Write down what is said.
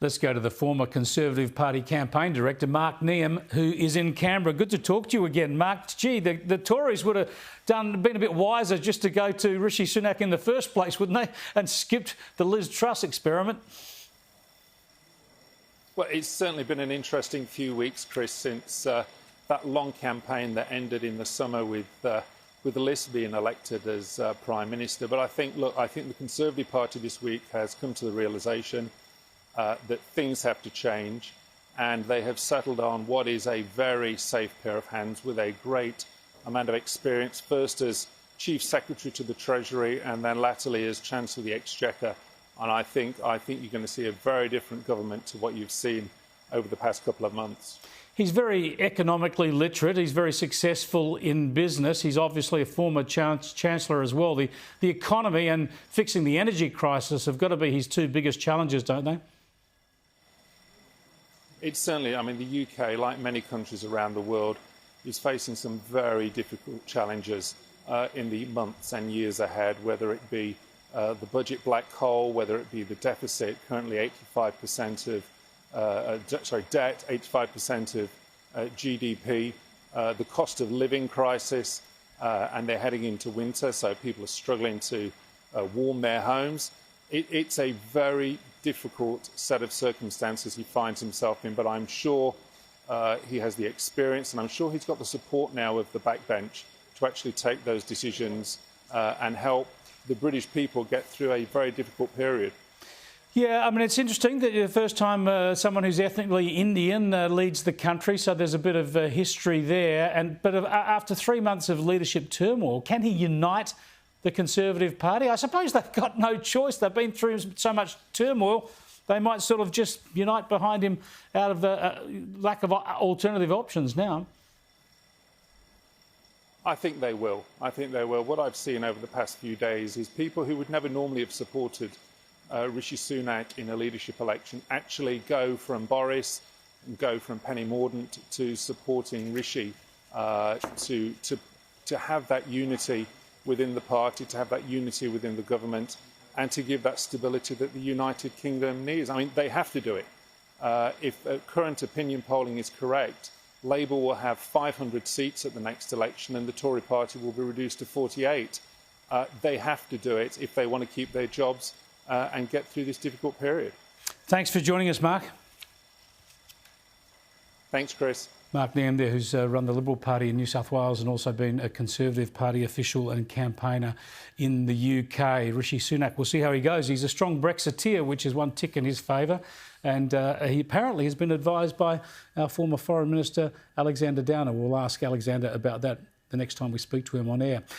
Let's go to the former Conservative Party campaign director, Mark Neeham, who is in Canberra. Good to talk to you again, Mark. Gee, the Tories would have been a bit wiser just to go to Rishi Sunak in the first place, wouldn't they? And skipped the Liz Truss experiment. Well, it's certainly been an interesting few weeks, Chris, since that long campaign that ended in the summer with Liz being elected as Prime Minister. But I think the Conservative Party this week has come to the realisation that things have to change, and they have settled on what is a very safe pair of hands with a great amount of experience, first as Chief Secretary to the Treasury and then latterly as Chancellor of the Exchequer. And I think you're going to see a very different government to what you've seen over the past couple of months. He's very economically literate. He's very successful in business. He's obviously a former Chancellor as well. The economy and fixing the energy crisis have got to be his two biggest challenges, don't they? It's certainly, I mean, the UK, like many countries around the world, is facing some very difficult challenges in the months and years ahead, whether it be the budget black hole, whether it be the deficit, currently 85% of debt, 85% of GDP, the cost of living crisis, and they're heading into winter, so people are struggling to warm their homes. It's a very difficult set of circumstances he finds himself in, but I'm sure he has the experience, and I'm sure he's got the support now of the backbench to actually take those decisions and help the British people get through a very difficult period. Yeah, I mean, it's interesting that the first time someone who's ethnically Indian leads the country, so there's a bit of history there. But after 3 months of leadership turmoil, can he unite the Conservative Party? I suppose they've got no choice. They've been through so much turmoil. They might sort of just unite behind him out of the lack of alternative options now. I think they will. I think they will. What I've seen over the past few days is people who would never normally have supported Rishi Sunak in a leadership election actually go from Boris and go from Penny Mordaunt to supporting Rishi to have that unity within the party, to have that unity within the government, and to give that stability that the United Kingdom needs. I mean, they have to do it. If current opinion polling is correct, Labour will have 500 seats at the next election and the Tory party will be reduced to 48. They have to do it if they want to keep their jobs and get through this difficult period. Thanks for joining us, Mark. Thanks, Chris. Mark Neeham there, who's run the Liberal Party in New South Wales and also been a Conservative Party official and campaigner in the UK. Rishi Sunak, we'll see how he goes. He's a strong Brexiteer, which is one tick in his favour. And he apparently has been advised by our former Foreign Minister, Alexander Downer. We'll ask Alexander about that the next time we speak to him on air.